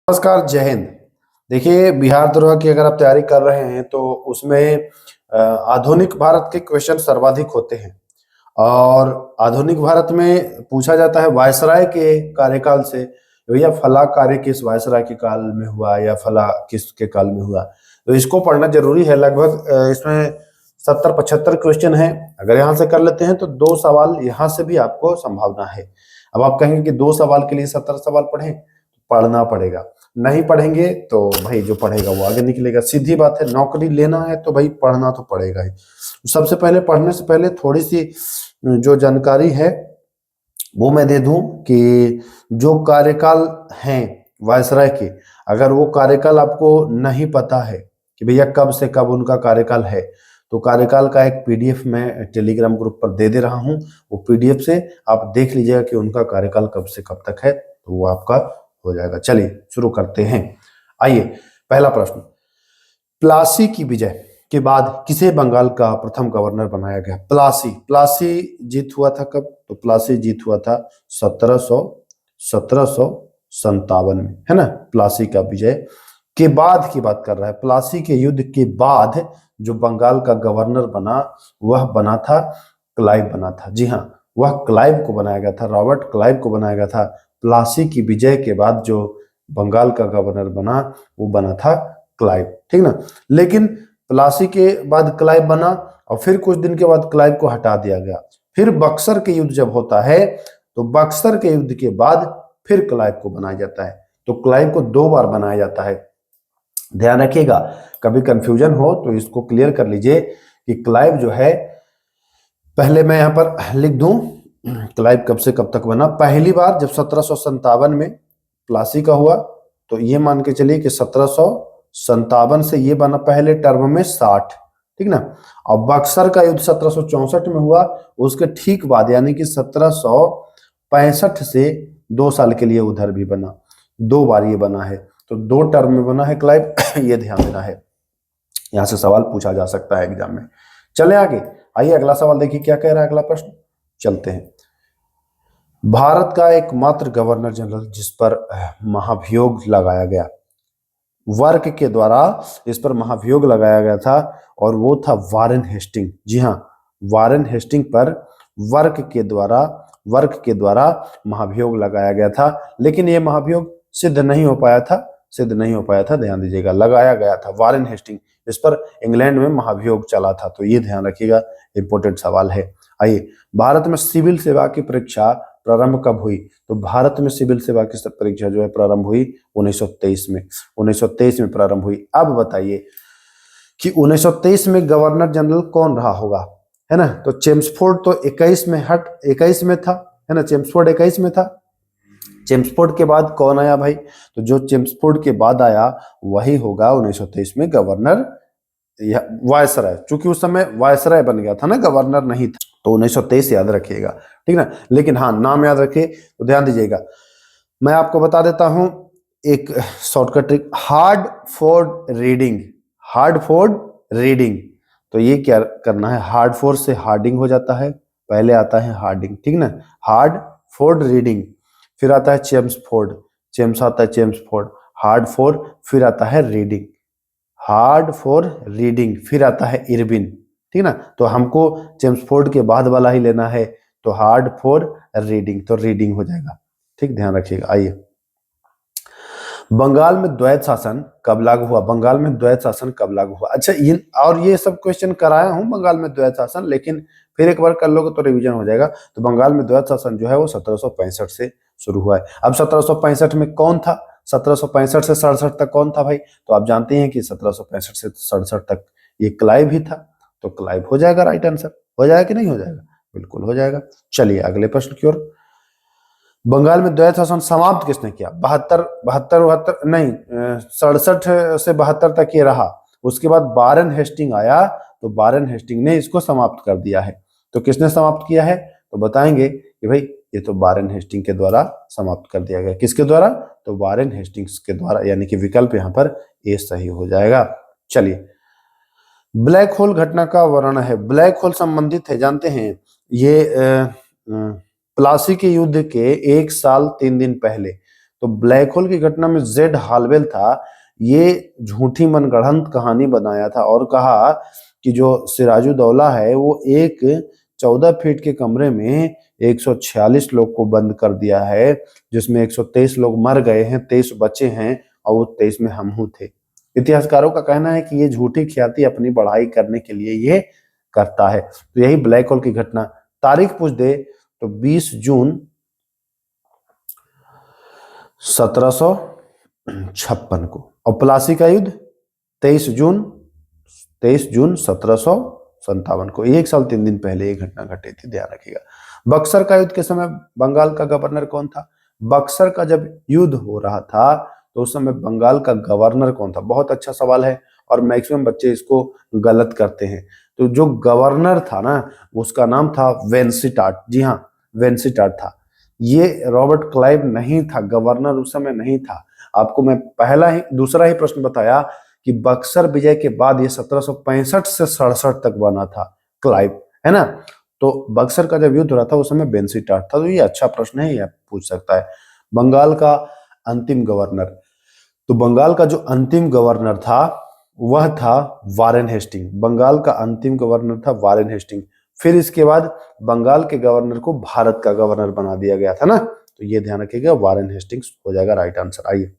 नमस्कार, जय हिंद। देखिए, बिहार द्रोह की अगर आप तैयारी कर रहे हैं तो उसमें आधुनिक भारत के क्वेश्चन सर्वाधिक होते हैं। और आधुनिक भारत में पूछा जाता है वायसराय के कार्यकाल से, भैया फला कार्य किस वायसराय के काल में हुआ या फला किसके काल में हुआ। तो इसको पढ़ना जरूरी है। लगभग इसमें 70-75 क्वेश्चन हैं। अगर यहाँ से कर लेते हैं तो 2 सवाल यहाँ से भी आपको संभावना है। अब आप कहेंगे कि 2 सवाल के लिए 70 सवाल पढ़ें, पढ़ना पड़ेगा। नहीं पढ़ेंगे तो भाई जो पढ़ेगा वो आगे निकलेगा। सीधी बात है, नौकरी लेना है तो भाई पढ़ना तो पड़ेगा ही। सबसे पहले पढ़ने से पहले थोड़ी सी जो जानकारी है वो मैं दे दूं कि जो कार्यकाल हैं वायसराय के, अगर वो कार्यकाल आपको नहीं पता है कि भैया कब से कब उनका कार्यकाल है, तो कार्यकाल का एक पीडीएफ मैं टेलीग्राम ग्रुप पर दे रहा हूं। वो पीडीएफ से आप देख लीजिएगा कि उनका कार्यकाल कब से कब तक है, तो वो आपका हो जाएगा। चलिए शुरू करते हैं। आइए, पहला प्रश्न, प्लासी की विजय के बाद किसे बंगाल का प्रथम गवर्नर बनाया गया? प्लासी प्लासी जीत हुआ था कब? तो प्लासी जीत हुआ था 1757 में, है ना। प्लासी का विजय के बाद की बात कर रहा है। प्लासी के युद्ध के बाद जो बंगाल का गवर्नर बना वह बना था क्लाइव बना था। जी हाँ, वह क्लाइव को बनाया गया था, रॉबर्ट क्लाइव को बनाया गया था। प्लासी की विजय के बाद जो बंगाल का गवर्नर बना वो बना था क्लाइव, ठीक ना। लेकिन प्लासी के बाद क्लाइव बना और फिर कुछ दिन के बाद क्लाइव को हटा दिया गया। फिर बक्सर के युद्ध जब होता है तो बक्सर के युद्ध के बाद फिर क्लाइव को बनाया जाता है। तो क्लाइव को 2 बार बनाया जाता है। ध्यान रखिएगा, कभी कंफ्यूजन हो तो इसको क्लियर कर लीजिए कि क्लाइव जो है, पहले मैं यहां पर लिख दूं क्लाइव कब से कब तक बना। पहली बार जब 1757 में प्लासी का हुआ, तो ये मान के चलिए कि 1757 से ये बना पहले टर्म में 60, ठीक ना। और बक्सर का युद्ध 1764 में हुआ, उसके ठीक बाद यानी कि 1765 से 2 साल के लिए उधर भी बना। 2 बार ये बना है, तो 2 टर्म में बना है क्लाइव। ये ध्यान देना है, यहां से सवाल पूछा जा सकता है एग्जाम में। चले आगे, आइए अगला सवाल देखिए क्या कह रहा है अगला प्रश्न। चलते हैं। भारत का एकमात्र गवर्नर जनरल जिस पर महाभियोग लगाया गया, वर्क के द्वारा इस पर महाभियोग लगाया गया था, और वो था वारेन हेस्टिंग। जी हाँ, वारेन हेस्टिंग पर वर्क के द्वारा महाभियोग लगाया गया था। लेकिन ये महाभियोग सिद्ध नहीं हो पाया था, ध्यान दीजिएगा। लगाया गया था वारेन हेस्टिंग, इस पर इंग्लैंड में महाभियोग चला था, तो ये ध्यान रखिएगा, इंपॉर्टेंट सवाल है। आइए, भारत में सिविल सेवा की परीक्षा प्रारंभ कब हुई? तो भारत में सिविल सेवा की परीक्षा जो है प्रारंभ हुई 1923 में। 1923 में प्रारंभ हुई। अब बताइए कि 1923 में गवर्नर जनरल कौन रहा होगा, है ना। तो चेम्सफोर्ड तो 21 में था, है ना। चेम्सफोर्ड 21 में था। चेम्सफोर्ड के बाद कौन आया भाई? तो जो चेम्सफोर्ड के बाद आया वही होगा 1923 में गवर्नर वायसराय। चूंकि उस समय वायसराय बन गया था ना, गवर्नर नहीं था, तो 1923 याद रखिएगा, ठीक ना। लेकिन हाँ, नाम याद रखिए तो ध्यान दीजिएगा। मैं आपको बता देता हूं एक shortcut trick, hard Ford reading. तो ये क्या करना है, हार्ड फोर्ड से हार्डिंग हो जाता है, पहले आता है हार्डिंग, ठीक ना। हार्ड फोर्ड रीडिंग, फिर आता है चेम्सफोर्ड, चेम्स आता है चेम्सफोर्ड, हार्ड फोर्ड, फिर आता है रीडिंग, हार्ड फॉर रीडिंग, फिर आता है इरविन, ठीक ना। तो हमको चेम्सफोर्ड के बाद वाला ही लेना है, तो हार्ड फॉर रीडिंग, तो रीडिंग हो जाएगा, ठीक। ध्यान रखिएगा। आइए, बंगाल में द्वैत शासन कब लागू हुआ? बंगाल में द्वैत शासन कब लागू हुआ? अच्छा, ये सब क्वेश्चन कराया हूं बंगाल में द्वैत शासन, लेकिन फिर एक बार कर लोगे तो रिवीजन हो जाएगा। तो बंगाल में द्वैत शासन जो है वो 1765 से शुरू हुआ है। अब 1765 में कौन था? 1765 से 67 तक कौन था भाई? तो आप जानते हैं कि 1765 से 67 तक ये क्लाइव ही था, तो क्लाइव हो जाएगा राइट आंसर। हो जाएगा कि नहीं हो जाएगा? बिल्कुल हो जाएगा। चलिए अगले प्रश्न की ओर। बंगाल में द्वैत शासन समाप्त किसने किया? 67 से 72 तक ये रहा। उसके बाद वारेन हेस्टिंग आया, तो वारेन हेस्टिंग ने इसको समाप्त कर दिया है। तो किसने समाप्त किया है? तो बताएंगे कि भाई ये तो वारेन हेस्टिंग के द्वारा समाप्त कर दिया गया। किसके द्वारा? तो वारेन हेस्टिंग्स के द्वारा, यानी कि विकल्प यहाँ पर ए सही हो जाएगा। चलिए, ब्लैक होल घटना का वर्णन है। ब्लैक होल संबंधित है, जानते हैं ये प्लासी के युद्ध के 1 साल 3 दिन पहले तो ब्लैक होल की घटना में जेड हालवेल था, ये झूठी मनगढ़ंत कहानी बनाया था और कहा कि जो सिराजुद्दौला है वो एक 14 फीट के कमरे में 146 लोग को बंद कर दिया है, जिसमें 123 लोग मर गए हैं, 23 बचे हैं और वो 23 में हम थे। इतिहासकारों का कहना है कि ये झूठी ख्याति अपनी बढ़ाई करने के लिए ये करता है। तो यही ब्लैक होल की घटना। तारीख पूछ दे तो 20 जून 1756 को, और प्लासी का युद्ध 23 जून 1757 को, 1 साल 3 दिन पहले ये घटना घटी थी, ध्यान रखिएगा। बक्सर का युद्ध के समय बंगाल का गवर्नर कौन था? बक्सर का जब युद्ध हो रहा था तो उस समय बंगाल का गवर्नर कौन था? बहुत अच्छा सवाल है और मैक्सिमम बच्चे इसको गलत करते हैं। तो जो गवर्नर था ना, उसका नाम था वेंसिटाट। जी हाँ, वेंसिटाट था। ये रॉबर्ट क्लाइव नहीं था, गवर्नर उस समय नहीं था। आपको मैं दूसरा ही प्रश्न बताया कि बक्सर विजय के बाद ये 1765 से 67 तक बना था क्लाइव, है ना। तो बक्सर का जब युद्ध हो रहा था उस समय बेंसीटाट था। तो ये अच्छा प्रश्न है, ये पूछ सकता है। बंगाल का अंतिम गवर्नर, तो बंगाल का जो अंतिम गवर्नर था वह था वारेन हेस्टिंग। बंगाल का अंतिम गवर्नर था वारेन हेस्टिंग। फिर इसके बाद बंगाल के गवर्नर को भारत का गवर्नर बना दिया गया था ना, तो ये ध्यान रखिएगा, वारेन हेस्टिंग्स हो जाएगा राइट आंसर। आइए,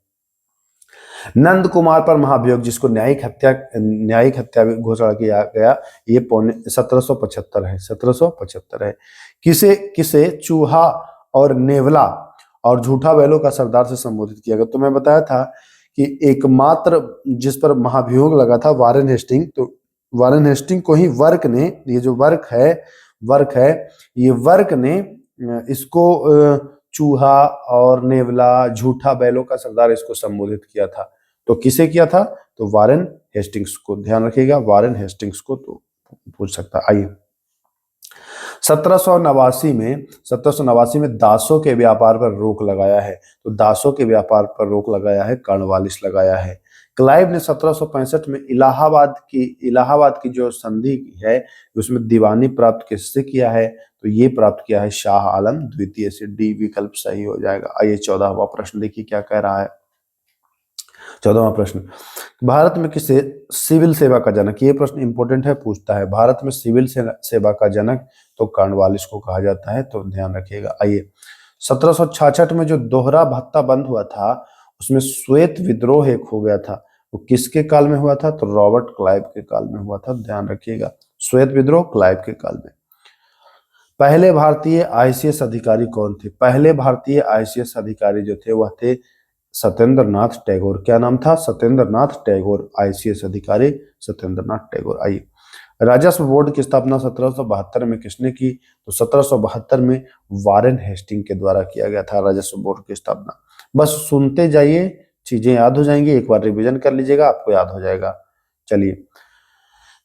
नंद कुमार पर महाभियोग, जिसको न्यायिक हत्या घोषणा किया गया, ये 1775 है, 1775 है। किसे किसे चूहा और नेवला और झूठा बैलों का सरदार से संबोधित किया गया? तो मैं बताया था कि एकमात्र जिस पर महाभियोग लगा था वारेन हेस्टिंग, तो वारेन हेस्टिंग को ही वर्क ने, ये जो वर्क है, ये वर्क ने इसको चूहा और नेवला, झूठा बैलों का सरदार, इसको संबोधित किया था। तो किसे किया था? तो वारेन हेस्टिंग्स को, ध्यान रखिएगा, वारेन हेस्टिंग्स को तो पूछ सकता है। आइए, 1789 में दासों के व्यापार पर रोक लगाया है। तो दासों के व्यापार पर रोक लगाया है, कॉर्नवालिस लगाया है। क्लाइव ने 1765 में इलाहाबाद की जो संधि की है उसमें दीवानी प्राप्त किससे किया है? तो ये प्राप्त किया है शाह आलम द्वितीय से। डी विकल्प सही हो जाएगा। आइए 14वां प्रश्न देखिए क्या कह रहा है। 14वां प्रश्न, भारत में किसे सिविल सेवा का जनक, ये प्रश्न इंपॉर्टेंट है, पूछता है भारत में सिविल सेवा का जनक, तो कॉर्नवालिस को कहा जाता है, तो ध्यान रखिएगा। आइए, 1766 में जो दोहरा भत्ता बंद हुआ था उसमें श्वेत विद्रोह एक हो गया था, वो किसके काल में हुआ था? तो रॉबर्ट क्लाइव के काल में हुआ था, ध्यान रखिएगा। श्वेत विद्रोह क्लाइव के काल में। पहले भारतीय आईसीएस अधिकारी कौन थे? पहले भारतीय आईसीएस अधिकारी जो थे वह थे सत्येंद्र नाथ टैगोर। क्या नाम था? सत्येंद्र नाथ टैगोर, आईसीएस अधिकारी सत्येंद्र नाथ टैगोर। आइए, राजस्व बोर्ड की स्थापना 1772 में किसने की? तो 1772 में वारेन हेस्टिंग के द्वारा किया गया था राजस्व बोर्ड की स्थापना। बस सुनते जाइए, चीजें याद हो जाएंगी, एक बार रिवीजन कर लीजिएगा, आपको याद हो जाएगा। चलिए,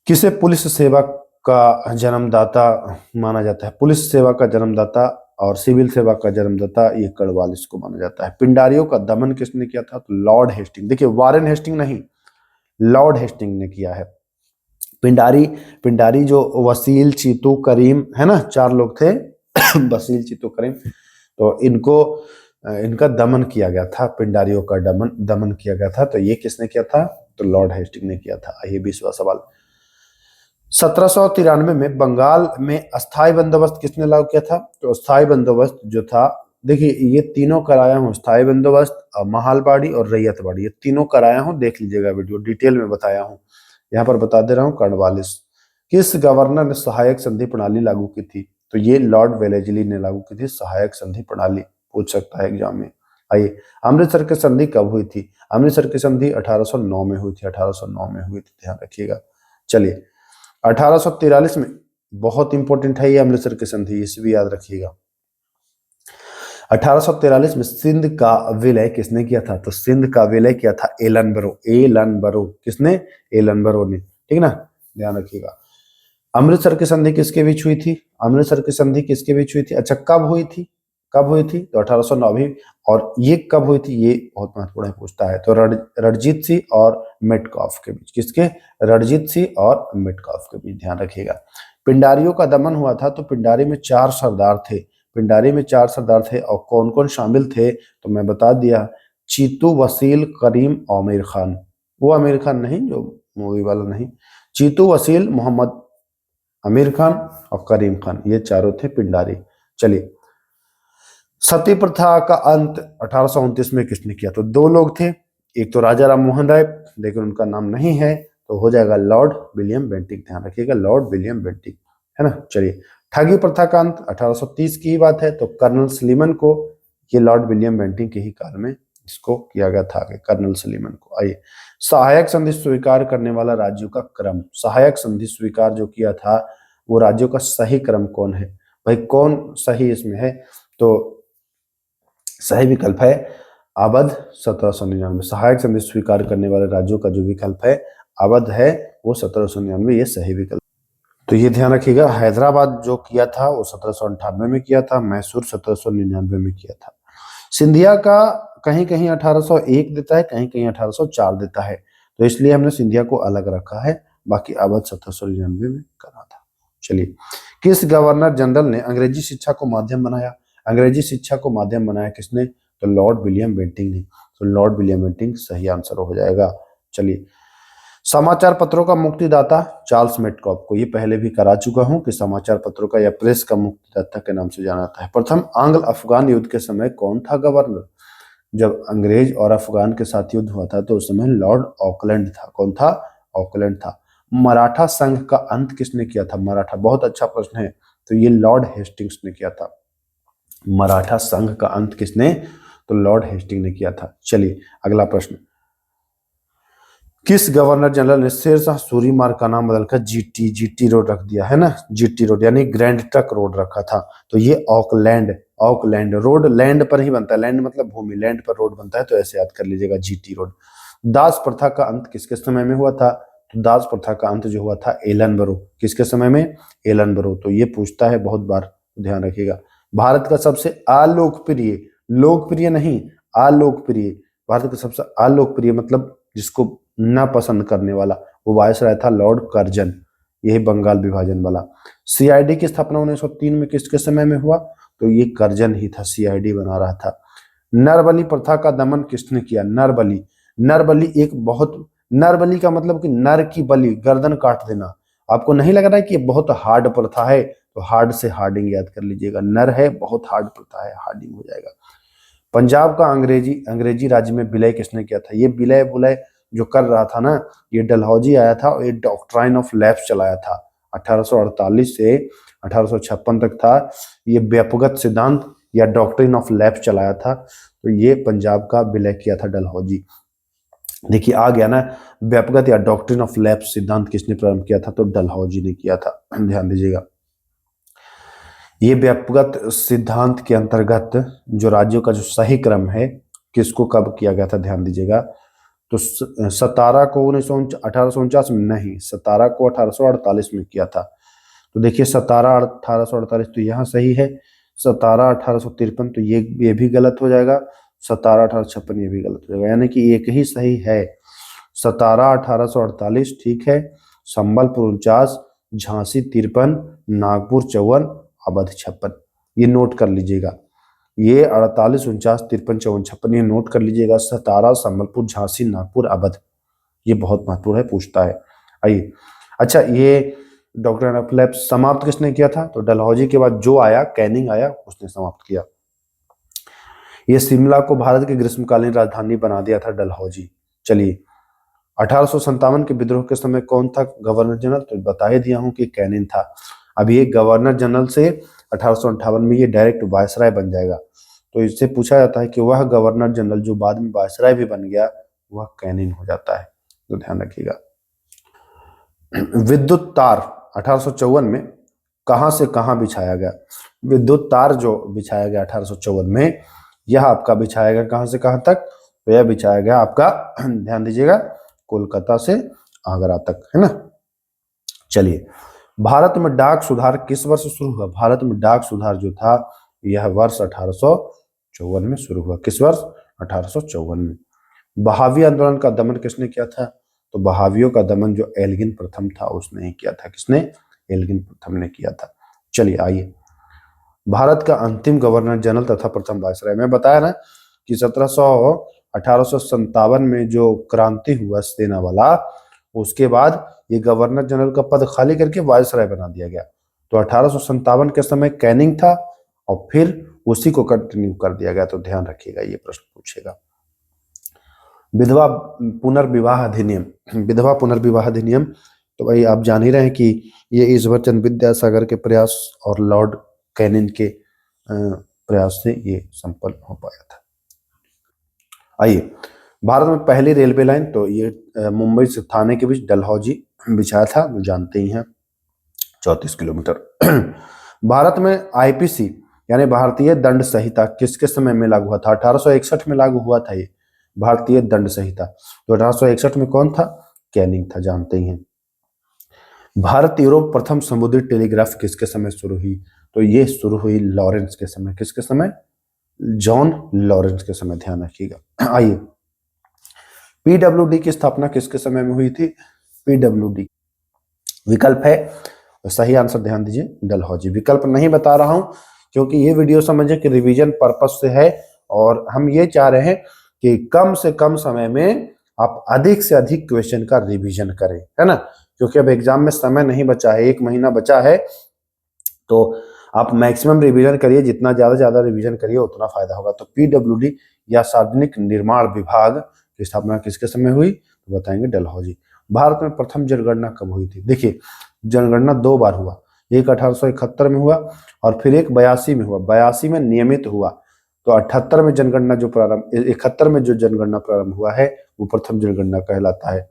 किसे पुलिस सेवा का जन्मदाता माना जाता है? पुलिस सेवा का जन्मदाता और सिविल सेवा का जन्मदाता ये कॉर्नवालिस को माना जाता है। पिंडारियों का दमन किसने किया था? तो लॉर्ड हेस्टिंग। देखिए, वारेन हेस्टिंग नहीं, लॉर्ड हेस्टिंग ने किया है। पिंडारी जो वसील, चीतू, करीम, है ना, 4 लोग थे वसील, चीतू, करीम, तो इनका दमन किया गया था, पिंडारियों का दमन किया गया था। तो ये किसने किया था? तो लॉर्ड हेस्टिंग ने किया था। आइए 20वां सवाल, 1793 में बंगाल में अस्थायी बंदोबस्त किसने लागू किया था? तो अस्थायी बंदोबस्त जो था, देखिए ये तीनों कराया हूँ, अस्थायी बंदोबस्त, महालबाड़ी और रैयतबाड़ी, ये तीनों कराया हूँ, देख लीजिएगा वीडियो, डिटेल में बताया हूँ। यहाँ पर बता दे रहा हूँ, कॉर्नवालिस। किस गवर्नर ने सहायक संधि प्रणाली लागू की थी? तो ये लॉर्ड वेलेस्ली ने लागू की थी सहायक संधि प्रणाली, पूछ सकता है एग्जाम में। आइए, अमृतसर की संधि कब हुई थी? अमृतसर की संधि 1809 में हुई थी, 1809 में हुई थी, ध्यान रखिएगा। चलिए, 1843 में, बहुत इंपॉर्टेंट है ये अमृतसर की संधि, इसे भी याद रखिएगा। 1843 में सिंध का विलय किसने किया था? तो सिंध का विलय किया था एलन बरो। किसने? एलन बरो ने, ठीक ना, ध्यान रखिएगा। अमृतसर की संधि किसके बीच हुई थी? अमृतसर की संधि किसके बीच हुई थी? अच्छा, कब हुई थी? तो 1809 भी। और ये कब हुई थी? ये बहुत महत्वपूर्ण है, पूछता है। तो रणजीत सिंह और मेटकॉफ के बीच। किसके? रणजीत सिंह और मेटकॉफ के बीच, ध्यान रखिएगा। पिंडारियों का दमन हुआ था, तो पिंडारी में 4 सरदार थे, पिंडारी में 4 सरदार थे और कौन कौन शामिल थे, तो मैं बता दिया, चीतू, वसील, करीम, आमिर खान। वो आमिर खान नहीं जो मूवी वाला नहीं, चीतू, वसील, मोहम्मद आमिर खान और करीम खान, ये चारों थे पिंडारी। चलिए, सती प्रथा का अंत 1829 में किसने किया, तो दो लोग थे, एक तो राजा राम मोहन राय, लेकिन उनका नाम नहीं है, तो हो जाएगा लॉर्ड विलियम बेंटिक। ध्यान रखिएगा, लॉर्ड विलियम बेंटिक, है ना। चलिए, ठगी प्रथा का अंत 1830 की बात है, तो कर्नल सलीमन को, ये लॉर्ड विलियम बेंटिक के ही काल में इसको किया गया था, कर्नल सलीमन को। आइए, सहायक संधि स्वीकार करने वाला राज्यों का क्रम, सहायक संधि स्वीकार जो किया था वो राज्यों का सही क्रम कौन है, भाई कौन सही इसमें है, तो सही विकल्प है अवध 1799। सहायक संधि स्वीकार करने वाले राज्यों का जो विकल्प है अवध है, वो 1799, ये सही विकल्प। तो ये ध्यान रखिएगा, हैदराबाद जो किया था वो 1798 में किया था, मैसूर 1799 में किया था। सिंधिया का कहीं कहीं 1801 देता है, कहीं कहीं 1804 देता है, तो इसलिए हमने सिंधिया को अलग रखा है, बाकी अवध 1799 में करा था। चलिए, किस गवर्नर जनरल ने अंग्रेजी शिक्षा को माध्यम बनाया, अंग्रेजी शिक्षा को माध्यम बनाया किसने, तो लॉर्ड विलियम बेंटिक ने, तो लॉर्ड विलियम बेंटिक सही आंसर हो जाएगा। चलिए, समाचार पत्रों का मुक्तिदाता चार्ल्स मेटकॉफ को, ये पहले भी करा चुका हूं कि समाचार पत्रों का या प्रेस का मुक्तिदाता के नाम से जाना जाता है। प्रथम आंग्ल अफगान युद्ध के समय कौन था गवर्नर, जब अंग्रेज और अफगान के साथ युद्ध हुआ था तो उस समय लॉर्ड ऑकलैंड था। कौन था, ऑकलैंड था। मराठा संघ का अंत किसने किया था, मराठा, बहुत अच्छा प्रश्न है, तो ये लॉर्ड हेस्टिंग्स ने किया था। मराठा संघ का अंत किसने, तो लॉर्ड हेस्टिंग ने किया था। चलिए, अगला प्रश्न, किस गवर्नर जनरल ने शेरशाह सूरी मार्ग का नाम बदलकर जीटी रोड रख दिया, है ना, जीटी रोड यानी ग्रैंड ट्रक रोड रखा था, तो ये ऑकलैंड रोड, लैंड पर ही बनता है, लैंड मतलब भूमि, लैंड पर रोड बनता है, तो ऐसे याद कर लीजिएगा, जीटी रोड। दास प्रथा का अंत किसके समय में हुआ था, तो दास प्रथा का अंत जो हुआ था एलन बरो, किसके समय में, एलन बरो, तो ये पूछता है बहुत बार, ध्यान रखिएगा। भारत का सबसे अलोकप्रिय, लोकप्रिय नहीं, अलोकप्रिय, भारत का सबसे अलोकप्रिय मतलब जिसको ना पसंद करने वाला, वो वायसराय था लॉर्ड कर्जन, यही बंगाल विभाजन वाला। सीआईडी की स्थापना 1903 में किसके समय में हुआ, तो ये कर्जन ही था, सीआईडी बना रहा था। नरबली प्रथा का दमन किसने किया, नरबली, नरबली एक बहुत, नरबली का मतलब कि नर की बलि, गर्दन काट देना। आपको नहीं लग रहा है कि ये बहुत हार्ड प्रथा है, तो हार्ड से हार्डिंग याद कर लीजिएगा, नर है, बहुत हार्ड प्रथा है, हार्डिंग हो जाएगा। पंजाब का अंग्रेजी अंग्रेजी राज्य में विलय किसने किया था, ये विलय बुलय जो कर रहा था ना, ये डलहौजी आया था और ये डॉक्ट्राइन ऑफ लैप्स चलाया था, 1848 से 1856 तक था, ये व्यक्तिगत सिद्धांत या डॉक्ट्रिन ऑफ लैप्स चलाया था, तो ये पंजाब का विलय किया था डलहौजी। देखिए आ गया ना, व्यक्तिगत या डॉक्ट्रिन ऑफ लैप्स सिद्धांत किसने प्रारंभ किया था, तो डलहौजी ने किया था, ध्यान दीजिएगा। ये व्यक्तिगत सिद्धांत के अंतर्गत जो राज्यों का जो सही क्रम है किसको कब किया गया था, ध्यान दीजिएगा, तो 17 को 1849 में नहीं, 17 को 1848 में किया था, तो देखिए 17 1848 तो यहाँ सही है, 17 1853 तो ये भी गलत हो जाएगा, 17 1856 ये भी गलत हो जाएगा, यानी कि एक ही सही है, 17 1848 ठीक है, संबलपुर 49, झांसी 53, नागपुर 54, अवध 56, ये नोट कर लीजिएगा, ये 48 49 53 54 56 ये नोट कर लीजिएगा, 17 संबलपुर, झांसी, नागपुर, अवध, ये बहुत महत्वपूर्ण है, पूछता है। आइए, अच्छा ये डॉक्टर ऑफ लैप्स समाप्त किसने किया था, तो डलहौजी के बाद जो आया, कैनिंग आया, उसने समाप्त किया। ये शिमला को भारत की ग्रीष्मकालीन राजधानी बना दिया था डलहौजी। चलिए, 1857 के विद्रोह के समय कौन था गवर्नर जनरल, तो बता ही दिया हूं कि कैनिंग था। अब ये गवर्नर जनरल से 1858 में ये डायरेक्ट वायसराय बन जाएगा, तो इससे पूछा जाता है कि वह गवर्नर जनरल जो बाद में वायसराय भी बन गया, वह कैनिंग हो जाता है, तो ध्यान रखिएगा। विद्युत तार 1854 में कहां से कहां बिछाया गया, विद्युत तार जो बिछाया गया 1854 में, यह आपका बिछाया गया कहां से कहां तक, तो यह बिछाया गया आपका ध्यान दीजिएगा कोलकाता से आगरा तक, है ना। चलिए, भारत में डाक सुधार किस वर्ष शुरू हुआ, भारत में डाक सुधार जो था यह वर्ष 1854 में शुरू हुआ, किस वर्ष, 1854 में। बहावी आंदोलन का दमन किसने किया था, तो बहावियों का दमन जो एल्गिन प्रथम था उसने ही किया था, किसने, एल्गिन प्रथम ने किया था। चलिए आइए, भारत का अंतिम गवर्नर जनरल तथा प्रथम वायसराय। मैं बताया ना कि 1857 में जो क्रांति हुआ सेना वाला, उसके बाद ये गवर्नर जनरल का पद खाली करके वायसराय बना दिया गया। तो 1857 के समय कैनिंग था और फिर उसी को कंटिन्यू कर दिया गया। तो ध्यान रखिएगा, ये प्रश्न पूछेगा। विधवा पुनर्विवाह अधिनियम, विधवा पुनर्विवाह अधिनियम, तो भाई आप जान ही रहे हैं कि ये ईश्वर चंद्र विद्यासागर के प्रयास और लॉर्ड कैनिंग के प्रयास से ये संपन्न हो पाया था। आइए, भारत में पहली रेलवे लाइन, तो ये मुंबई से थाने के बीच डलहौजी बिछाया था, जो जानते ही हैं, 34 किलोमीटर। भारत में आईपीसी यानी भारतीय दंड संहिता किसके समय में लागू हुआ था? 1861 में लागू हुआ था ये भारतीय दंड संहिता। तो 1861 में कौन था? कैनिंग था, जानते ही हैं। भारत यूरोप प्रथम समुद्री टेलीग्राफ किसके समय शुरू हुई? तो ये शुरू हुई लॉरेंस के समय। किसके समय? जॉन लॉरेंस के समय, ध्यान रखिएगा। आइए, पीडब्ल्यूडी की स्थापना किसके समय में हुई थी? पीडब्ल्यूडी विकल्प है, सही आंसर ध्यान दीजिए, डलहौजी। विकल्प नहीं बता रहा हूं क्योंकि ये वीडियो समझे कि रिवीजन पर्पस से है और हम ये चाह रहे हैं कि कम से कम समय में आप अधिक से अधिक क्वेश्चन का रिवीजन करें, है ना, क्योंकि अब एग्जाम में समय नहीं बचा है, 1 महीना बचा है। तो आप मैक्सिमम रिवीजन करिए, जितना ज्यादा रिवीजन करिए उतना फायदा होगा। तो पीडब्ल्यूडी या सार्वजनिक निर्माण विभाग की स्थापना किसके समय हुई? तो बताएंगे डलहौजी। भारत में प्रथम जनगणना कब हुई थी? देखिए, जनगणना 2 बार हुआ, एक 1871 में हुआ और फिर एक 82 में हुआ। 82 में नियमित हुआ, तो 78 में जनगणना जो प्रारंभ 71 में जो जनगणना प्रारंभ हुआ है वो प्रथम जनगणना कहलाता है।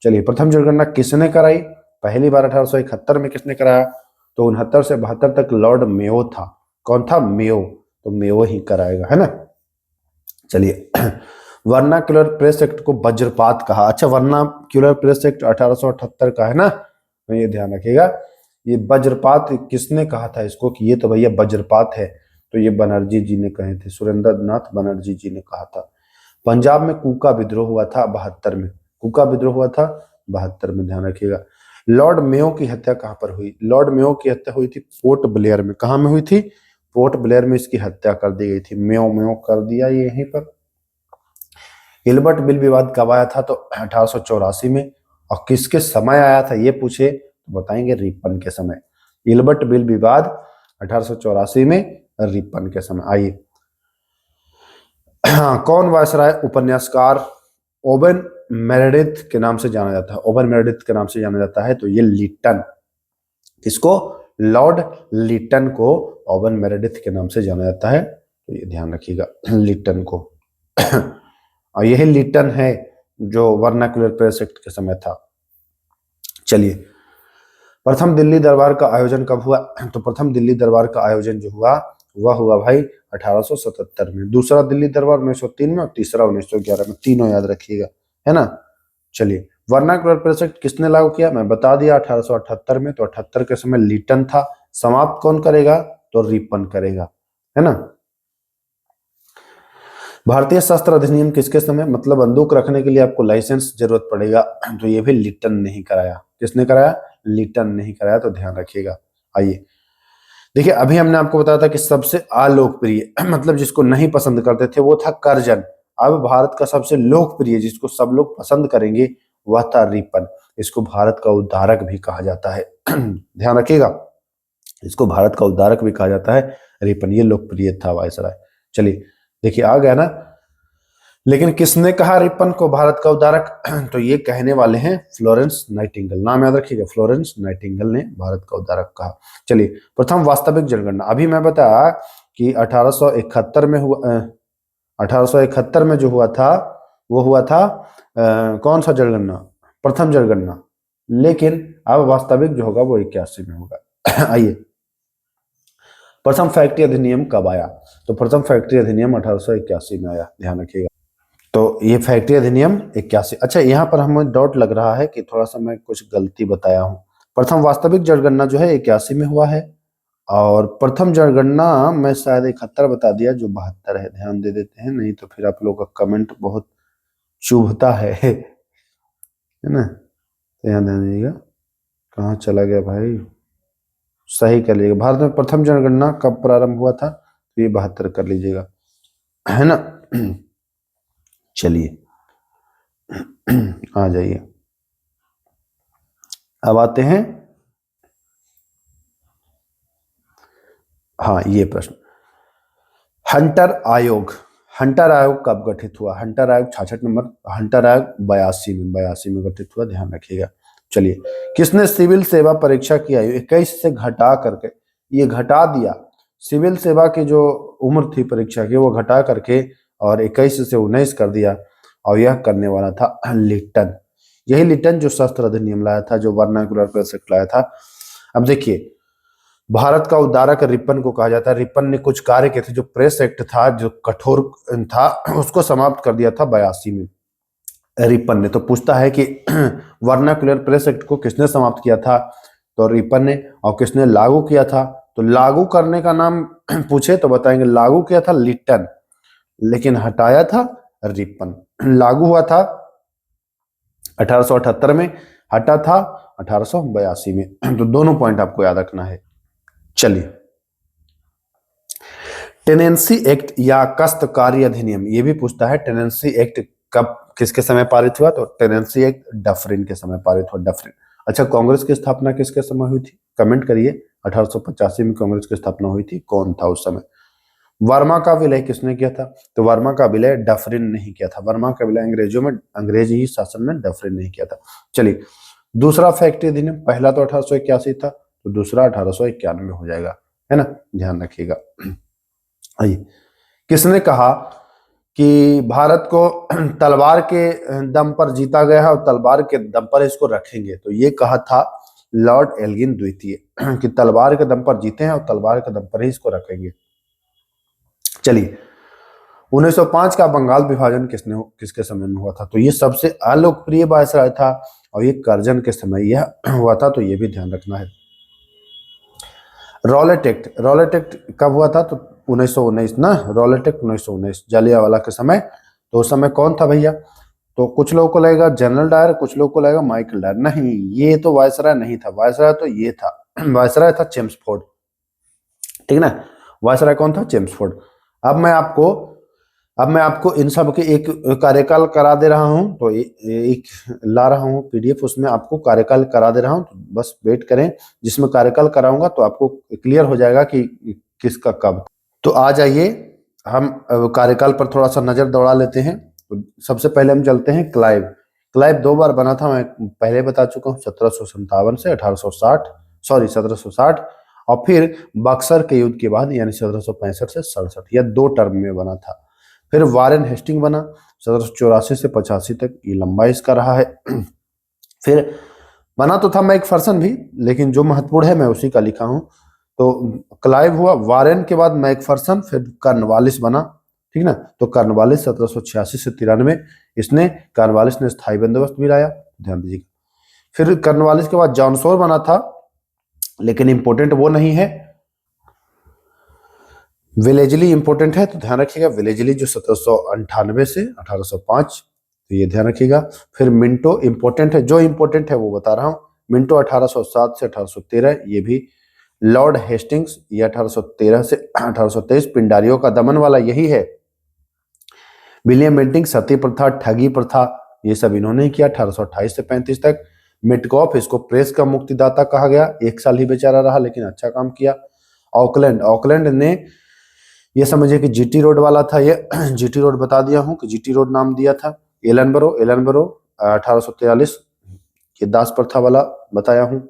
चलिए, प्रथम जनगणना किसने कराई? पहली बार 1871 में किसने कराया? तो 69 से 72 तक लॉर्ड मेयो था। कौन था? मेयो। तो मेयो ही कराएगा, है ना। चलिए, वर्नाक्युलर प्रेस एक्ट को वज्रपात कहा। अच्छा, वर्नाक्युलर प्रेस एक्ट 1878 का है ना, तो ये ध्यान रखिएगा। ये वज्रपात किसने कहा था इसको कि ये तो भैया वज्रपात है? तो ये बनर्जी जी ने कहे थे, सुरेंद्र नाथ बनर्जी जी ने कहा था। पंजाब में कूका विद्रोह हुआ था 72 में। कूका विद्रोह हुआ था 72 में, ध्यान रखिएगा। लॉर्ड मेयो की हत्या कहां पर हुई? लॉर्ड मेयो की हत्या हुई थी पोर्ट ब्लेयर में। कहां में हुई थी? पोर्ट ब्लेयर में इसकी हत्या कर दी गई थी। मेयो मेयो कर दिया ये यहीं पर। हिल्बर्ट बिल विवाद कब आया था? तो 1884 में। और किसके समय आया था ये पूछे तो बताएंगे रिपन के समय। हिल्बर्ट बिल विवाद 1884 में, रिपन के समय। आइए, कौन वायसराय उपन्यासकार ओवेन मेरेडिथ के नाम से जाना जाता है? ओवेन मेरेडिथ के नाम से जाना जाता है, तो ये लिटन। इसको लॉर्ड लिटन को ओवेन मेरेडिथ के नाम से जाना जाता है, तो ये ध्यान रखिएगा, लिटन को। और यही लिटन है जो वर्नाक्युलर प्रेस एक्ट के समय था। चलिए, प्रथम दिल्ली दरबार का आयोजन कब हुआ? तो प्रथम दिल्ली दरबार का आयोजन जो हुआ वह हुआ भाई 1877 में। दूसरा दिल्ली दरबार 1903 में और तीसरा 1911 में। तीनों याद रखिएगा, है ना। चलिए, वर्नाक्युलर प्रेस एक्ट किसने लागू किया? मैं बता दिया 1878 में। तो 78 के समय लिटन था। समाप्त कौन करेगा? तो रिपन करेगा, है ना। भारतीय शस्त्र अधिनियम किसके समय, मतलब बंदूक रखने के लिए आपको लाइसेंस जरूरत पड़ेगा, तो ये भी लिटन ने ही कराया। किसने कराया? लिटन ने ही कराया, तो ध्यान रखिएगा। आइए, देखिए, अभी हमने आपको बताया था कि सबसे अलोकप्रिय मतलब जिसको नहीं पसंद करते थे वो था कर्जन। अब भारत का सबसे लोकप्रिय जिसको सब लोग पसंद करेंगे वह था रिपन। इसको भारत का उद्धारक भी कहा जाता है। ध्यान रखिएगा, इसको भारत का उद्धारक भी कहा जाता है। रिपन ये लोकप्रिय था वायसराय। चलिए, देखिए आ गया ना। लेकिन किसने कहा रिपन को भारत का उद्धारक? तो ये कहने वाले हैं फ्लोरेंस नाइटिंगेल। नाम याद रखिएगा, फ्लोरेंस नाइटिंगेल ने भारत का उद्धारक कहा। चलिए, प्रथम वास्तविक जनगणना, अभी मैं बताया कि 1871 में हुआ, 1871 में जो हुआ था वो हुआ था कौन सा जनगणना? प्रथम जनगणना। लेकिन अब वास्तविक जो होगा वो 81 में होगा। आइए, प्रथम फैक्ट्री अधिनियम कब आया? तो प्रथम फैक्ट्री अधिनियम 1881 में आया, ध्यान रखिएगा। तो ये फैक्ट्री अधिनियम 81। अच्छा, यहाँ पर हमें डाउट लग रहा है कि थोड़ा सा मैं कुछ गलती बताया हूँ। प्रथम वास्तविक जनगणना जो है 81 में हुआ है और प्रथम जनगणना मैं शायद 71 बता दिया, जो 72 है। ध्यान दे देते हैं, नहीं तो फिर आप लोगों का कमेंट बहुत चुभता है ना। ध्यान दीजिएगा, कहाँ चला गया भाई? सही कर लीजिएगा। भारत में प्रथम जनगणना कब प्रारंभ हुआ था? तो ये 72 कर लीजिएगा, है ना। चलिए आ जाइए, अब आते हैं, हाँ ये प्रश्न, हंटर आयोग, हंटर आयोग कब गठित हुआ? हंटर आयोग 66 नंबर, हंटर आयोग 82 में गठित हुआ, ध्यान रखिएगा। चलिए, किसने सिविल सेवा परीक्षा की आयु 21 से घटा करके, ये घटा दिया, सिविल सेवा की जो उम्र थी परीक्षा की वो घटा करके और 21 से 19 कर दिया, और यह करने वाला था लिट्टन। यही लिट्टन जो शस्त्र अधिनियम लाया था, जो वर्नाकुलर प्रेस एक्ट लाया था। अब देखिए, भारत का उद्धारक रिपन को कहा जाता है। रिपन ने कुछ कार्य किए थे, जो प्रेस एक्ट था जो कठोर था उसको समाप्त कर दिया था 82 में रिपन ने। तो पूछता है कि वर्नाकुलर प्रेस एक्ट को किसने समाप्त किया था? तो रिपन ने। और किसने लागू किया था? तो लागू करने का नाम पूछे तो बताएंगे लागू किया था लिट्टन, लेकिन हटाया था रिपन। लागू हुआ था 1878 में, हटा था 1882 में। तो दोनों पॉइंट आपको याद रखना है। चलिए, टेनेंसी एक्ट या काश्तकारी अधिनियम, ये भी पूछता है टेनेंसी एक्ट कब किसके समय पारित हुआ? तो टेनेंसी एक्ट डफरिन के समय पारित हुआ, डफरिन। अच्छा, कांग्रेस की स्थापना किसके समय हुई थी? कमेंट करिए। 1885 में कांग्रेस की स्थापना हुई थी, कौन था उस समय? वर्मा का विलय किसने किया था? तो वर्मा का विलय डफरिन ने ही किया था। वर्मा का विलय अंग्रेजों में, अंग्रेजी शासन में डफरिन ने किया था। चलिए, दूसरा फैक्ट्री अधिनियम, पहला तो 1881 था, तो दूसरा 1891 हो जाएगा, है ना, ध्यान रखिएगा। आइए, किसने कहा कि भारत को तलवार के दम पर जीता गया है और तलवार के दम पर इसको रखेंगे? तो ये कहा था लॉर्ड एल्गिन द्वितीय कि तलवार के दम पर जीते हैं और तलवार के दम पर ही इसको रखेंगे। चलिए, 1905 का बंगाल विभाजन किसके समय में हुआ था? तो ये सबसे अलोकप्रिय वायसराय था और ये करजन के समय यह हुआ था, तो ये भी ध्यान रखना है। रॉलेट एक्ट, रॉलेट एक्ट कब हुआ था? तो 1919 ना, रॉलेट एक्ट 1919, जलियांवाला के समय। तो उस समय कौन था भैया? तो कुछ लोगों को लगेगा जनरल डायर, कुछ लोगों को लगेगा माइकल डायर। नहीं, ये तो वायसराय नहीं था, वायसराय तो ये था वायसराय था चेम्सफोर्ड, ठीक ना। वायसराय कौन था? चेम्सफोर्ड। अब मैं आपको इन सब के एक कार्यकाल करा दे रहा हूं, तो एक ला रहा हूं पीडीएफ, उसमें आपको कार्यकाल करा दे रहा हूं, तो बस वेट करें। जिसमें कार्यकाल कराऊंगा तो आपको क्लियर हो जाएगा कि किसका कब। तो आ जाइए, हम कार्यकाल पर थोड़ा सा नजर दौड़ा लेते हैं। तो सबसे पहले हम चलते हैं क्लाइव। क्लाइव 2 बार बना था, मैं पहले बता चुका हूँ, 1757 से 1860, सॉरी 1760, और फिर बक्सर के युद्ध के बाद यानी 1765 से 67, यह 2 टर्म में बना था। फिर वारेन हेस्टिंग बना 1784 से 85 तक, ये लंबा इसका रहा है। फिर बना तो था मैकफर्सन भी, लेकिन जो महत्वपूर्ण है मैं उसी का लिखा हूं। तो क्लाइव हुआ, वारेन के बाद मैकफर्सन, फिर कर्नवालिस बना, ठीक ना। तो कर्नवालिस 1786 से 93, इसने कर्नवालिस ने स्थायी बंदोबस्त भी लाया, ध्यान दीजिएगा। फिर कर्नवालिस के बाद जॉनसोर बना था, लेकिन इंपोर्टेंट वो नहीं है। विलेजली इंपोर्टेंट है, तो ध्यान रखिएगा। विलेजली जो 1798 से 1805, तो ये ध्यान रखिएगा। फिर मिंटो इंपोर्टेंट है, जो इंपोर्टेंट है वो बता रहा हूं। मिंटो 1807 से 1813, ये भी। लॉर्ड हेस्टिंग्स, ये 1813 से 1823, पिंडारियों का दमन वाला यही है। विलियम बेंटिंक, सती प्रथा, ठगी प्रथा, ये सब इन्होंने किया 1828 से 35 तक। मिटकॉफ, इसको प्रेस का मुक्तिदाता कहा गया, 1 साल ही बेचारा रहा लेकिन अच्छा काम किया। ऑकलैंड, ऑकलैंड ने, ये समझिए कि जीटी रोड वाला था ये, जीटी रोड बता दिया हूं कि जीटी रोड नाम दिया था। एलनबरो, एलनबरो 1843, ये दास प्रथा वाला बताया हूं।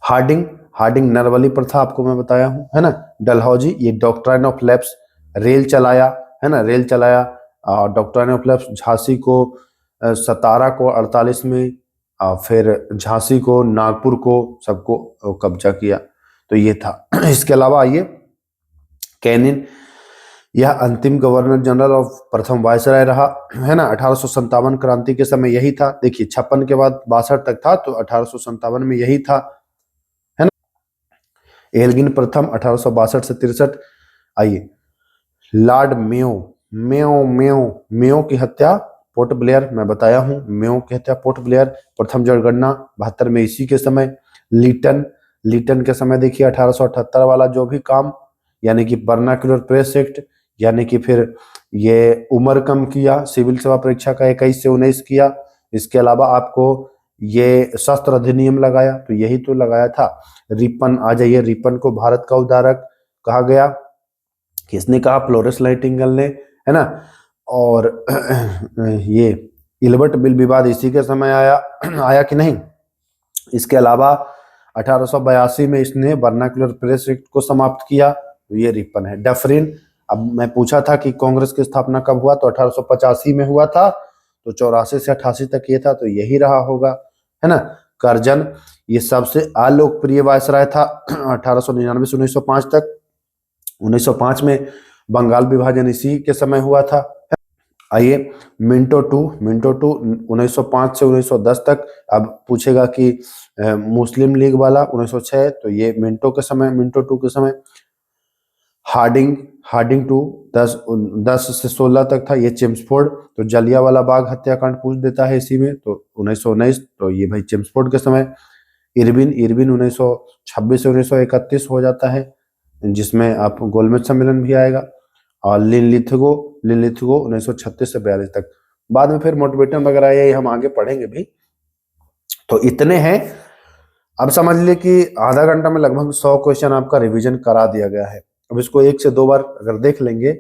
हार्डिंग, हार्डिंग नरवली प्रथा आपको मैं बताया हूं, है ना। डलहौजी, ये डॉक्ट्राइन ऑफ लैप्स, रेल चलाया, है ना, रेल चलाया। डॉक्ट्राइन ऑफ लैप्स, झांसी को, सतारा को 48 में, फिर झांसी को, नागपुर को, सबको कब्जा किया, तो ये था। इसके अलावा आइए, कैनिन, यह अंतिम गवर्नर जनरल ऑफ प्रथम वायसराय रहा, है ना। 1857 क्रांति के समय यही था। देखिए, 56 के बाद 62 तक था, तो 1857 में यही था, है ना। एल्गिन प्रथम 1862 से 63। आइए, Lord Mayo, Mayo Mayo Mayo की हत्या पोर्ट ब्लेयर, मैं बताया हूं, मेयो की हत्या पोर्ट ब्लेयर। प्रथम जनगणना 72 में इसी के समय। लीटन, लीटन के समय देखिए 1878 वाला जो भी काम, यानी कि वर्नाक्युलर प्रेस एक्ट, यानी कि फिर ये उम्र कम किया, सिविल सेवा परीक्षा का 21 से 19 किया। इसके अलावा आपको ये शस्त्र अधिनियम लगाया, तो यही तो लगाया था। रिपन आ जाइए, रिपन को भारत का उद्धारक कहा गया, किसने कहा? फ्लोरेंस नाइटिंगेल ने, है ना। और ये इल्बर्ट बिल विवाद इसी के समय आया आया कि नहीं। इसके अलावा 1882 में इसने वर्नाक्युलर प्रेस एक्ट को समाप्त किया, तो ये रिपन है। डफरिन, अब मैं पूछा था कि कांग्रेस की स्थापना कब हुआ, तो 1885 में हुआ था, तो 84 से 88 तक ये था, तो यही रहा होगा, है ना। करजन, ये सबसे अलोकप्रिय वायसराय था 1899 से 1905 तक। 1905 में बंगाल विभाजन इसी के समय हुआ था। आइए मिंटो टू, 1905 से 1910 तक। अब पूछेगा कि मुस्लिम लीग वाला 1906, तो ये मिंटो टू के समय। हार्डिंग टू 10 से 16 तक था, ये चेम्सफोर्ड। तो जलियांवाला बाग हत्याकांड पूछ देता है इसी में, तो 1919, तो ये भाई चेम्सफोर्ड के समय। इरविन 1926 से 1931 हो जाता है, जिसमें आप गोलमेज सम्मेलन भी आएगा। और लिनलिथगो 1936 से 42 तक। बाद में फिर मोटिवेटन वगैरह ये हम आगे पढ़ेंगे भी। तो इतने हैं। अब समझ लिए कि आधा घंटा में लगभग 100 क्वेश्चन आपका रिवीजन करा दिया गया है। अब इसको 1 से 2 बार अगर देख लेंगे,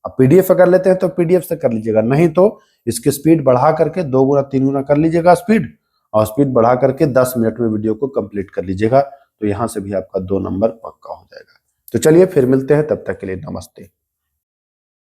अब पीडीएफ अगर लेते हैं तो पीडीएफ से कर लीजिएगा, नहीं तो इसकी स्पीड बढ़ा करके 2 गुना 3 गुना कर लीजिएगा स्पीड, और स्पीड बढ़ा करके 10 मिनट में वीडियो को कंप्लीट कर लीजिएगा, तो यहाँ से भी आपका 2 नंबर पक्का हो जाएगा। तो चलिए फिर मिलते हैं, तब तक के लिए नमस्ते।